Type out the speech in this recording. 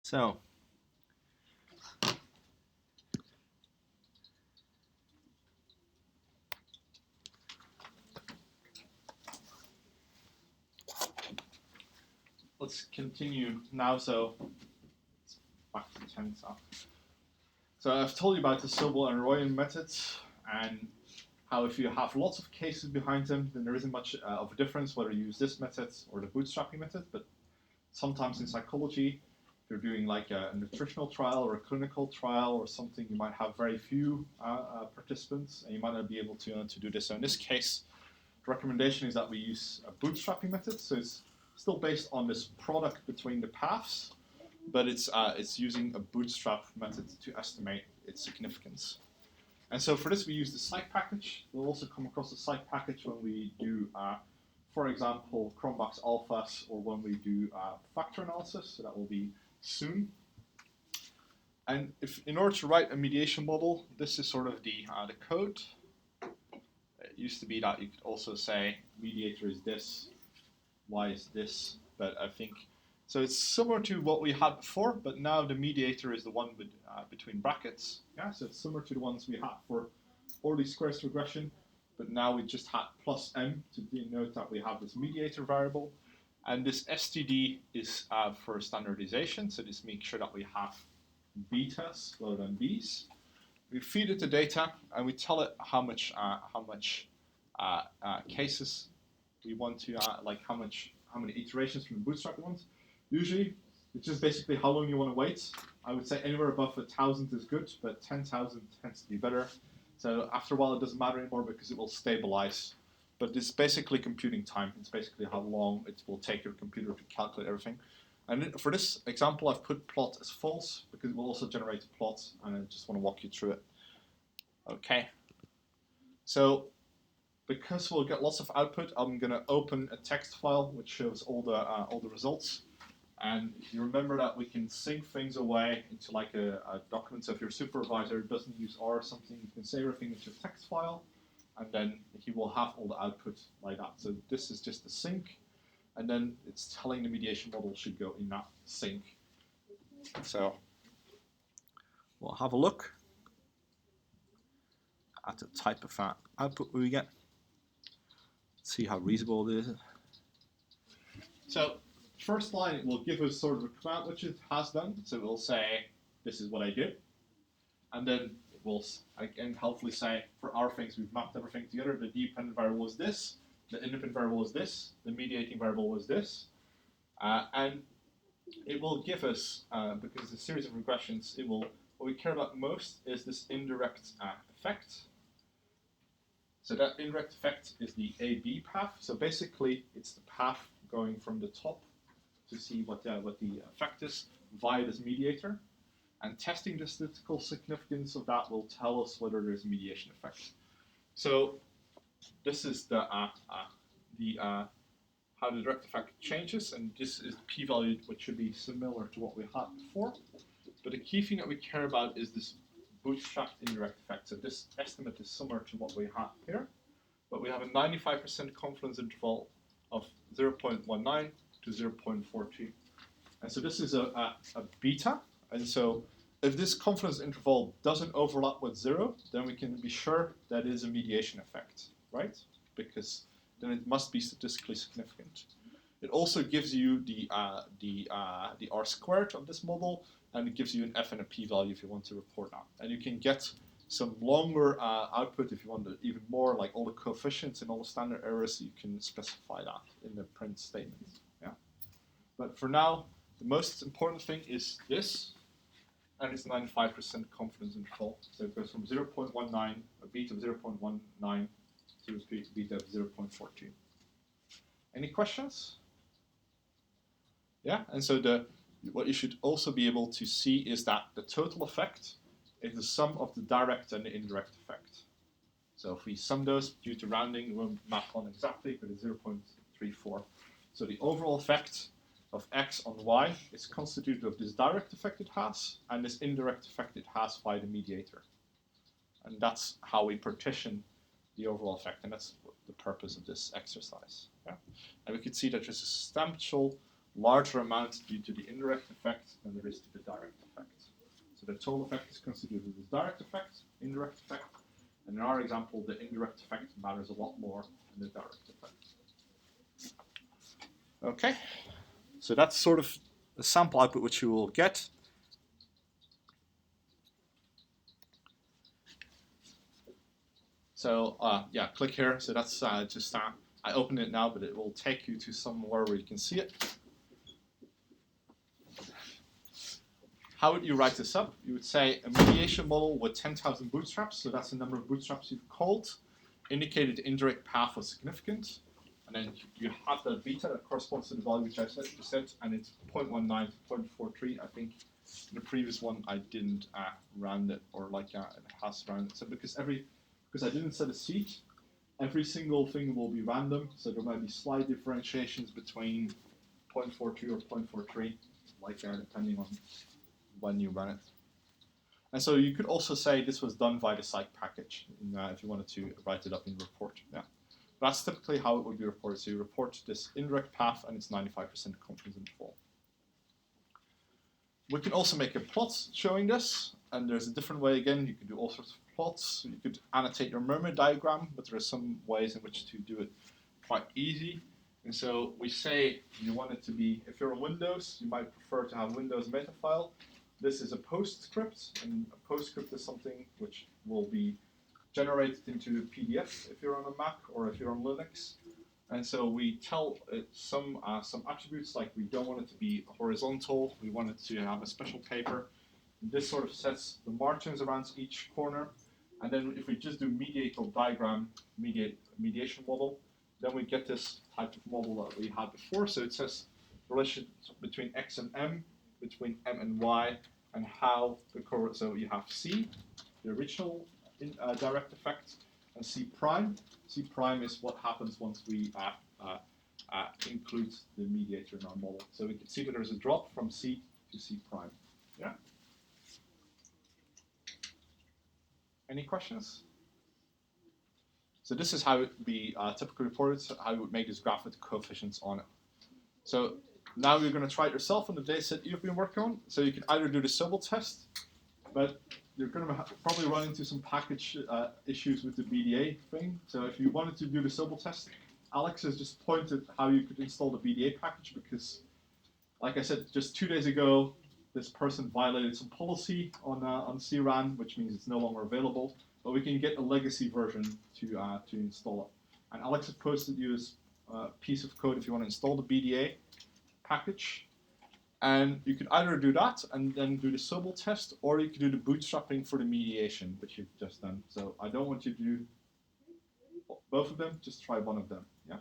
So, let's continue now. So, back to the 10th. So I've told you about the Sobel and Royan methods and how if you have lots of cases behind them, then there isn't much of a difference whether you use this method or the bootstrapping method. But sometimes in psychology, if you're doing like a nutritional trial or a clinical trial or something, you might have very few participants, and you might not be able to do this. So in this case, the recommendation is that we use a bootstrapping method. So it's still based on this product between the paths, but it's using a bootstrap method to estimate its significance. And so for this, we use the psych package. We'll also come across the psych package when we do, for example, Cronbach's alphas, or when we do factor analysis. So that will be soon. And in order to write a mediation model, this is sort of the code. It used to be that you could also say mediator is this, y is this, but I think so. It's similar to what we had before, but now the mediator is the one with, between brackets. Yeah, so it's similar to the ones we had for Orley squares regression, but now we just had plus m to denote that we have this mediator variable, and this std is for standardization. So this makes sure that we have betas rather than b's. We feed it the data, and we tell it how much cases we want to like how many iterations from the bootstrap we want. Usually, it's just basically how long you want to wait. I would say anywhere above 1,000 is good, but 10,000 tends to be better. So after a while, it doesn't matter anymore because it will stabilize. But it's basically computing time. It's basically how long it will take your computer to calculate everything. And for this example, I've put plot as false because it will also generate a plot, and I just want to walk you through it. Okay. So because we'll get lots of output, I'm going to open a text file which shows all the results. And if you remember that we can sync things away into like a document. So if your supervisor doesn't use R or something, you can save everything into a text file, and then he will have all the output like that. So this is just a sync, and then it's telling the mediation model should go in that sync. So we'll have a look at the type of output we get. See how reasonable it is. So first line, it will give us sort of a command which it has done. So it will say, this is what I did. And then it will again helpfully say, for our things, we've mapped everything together. The dependent variable was this, the independent variable was this, the mediating variable was this. And it will give us, because it's a series of regressions, what we care about most is this indirect effect. So that indirect effect is the AB path. So basically, it's the path going from the top to see what the effect is via this mediator. And testing the statistical significance of that will tell us whether there's a mediation effect. So this is how the direct effect changes, and this is the p-value, which should be similar to what we had before. But the key thing that we care about is this bootstrapped indirect effect. So this estimate is similar to what we have here, but we have a 95% confidence interval of 0.19 to 0.42. And so this is a beta. And so if this confidence interval doesn't overlap with 0, then we can be sure that is a mediation effect, right? Because then it must be statistically significant. It also gives you the R squared of this model, and it gives you an F and a P value if you want to report that. And you can get some longer output if you want even more, like all the coefficients and all the standard errors. You can specify that in the print statement. Yeah. But for now, the most important thing is this, and it's 95% confidence interval. So it goes from 0.19, a beta of 0.19 to a beta of 0.42. Any questions? Yeah, and so what you should also be able to see is that the total effect is the sum of the direct and the indirect effect. So if we sum those due to rounding, it won't map on exactly, but it's 0.34. So the overall effect of x on y is constituted of this direct effect it has and this indirect effect it has by the mediator. And that's how we partition the overall effect, and that's the purpose of this exercise. Yeah? And we can see that there's a substantial larger amount due to the indirect effect than there is to the direct effect. So the total effect is considered as direct effect, indirect effect, and in our example, the indirect effect matters a lot more than the direct effect. Okay, so that's sort of the sample output which you will get. So yeah, click here. So that's just I open it now, but it will take you to somewhere where you can see it. How would you write this up? You would say a mediation model with 10,000 bootstraps, so that's the number of bootstraps you've called, indicated the indirect path was significant, and then you have the beta that corresponds to the value which I said, and it's 0.19 to 0.43. I think in the previous one I didn't round it, or like it has rounded. So because I didn't set a seed, every single thing will be random, so there might be slight differentiations between 0.42 or 0.43, like depending on when you run it. And so you could also say this was done via the psych package if you wanted to write it up in the report. Yeah, that's typically how it would be reported. So you report this indirect path and it's 95% confidence interval. We can also make a plot showing this, and there's a different way again. You can do all sorts of plots. You could annotate your murmur diagram, but there are some ways in which to do it quite easy. And so we say you want it to be, if you're on Windows, you might prefer to have Windows meta file. This is a postscript, and a postscript is something which will be generated into a PDF if you're on a Mac or if you're on Linux. And so we tell it some attributes, like we don't want it to be horizontal, we want it to have a special paper. This sort of sets the margins around each corner. And then if we just do mediator diagram, mediation model, then we get this type of model that we had before. So it says relation between x and m, between m and y, and how the so you have C, the original direct effect, and C prime. C prime is what happens once we include the mediator in our model. So we can see that there's a drop from C to C prime. Yeah. Any questions? So this is how it would be typically reported, so how you would make this graph with the coefficients on it. So now you're going to try it yourself on the dataset you've been working on. So you can either do the Sobel test, but you're going to probably run into some package issues with the BDA thing. So if you wanted to do the Sobel test, Alex has just pointed how you could install the BDA package because, like I said, just 2 days ago, this person violated some policy on CRAN, which means it's no longer available. But we can get a legacy version to install it. And Alex has posted you this piece of code if you want to install the BDA package. And you could either do that and then do the Sobel test, or you could do the bootstrapping for the mediation, which you've just done. So I don't want you to do both of them, just try one of them. Yeah.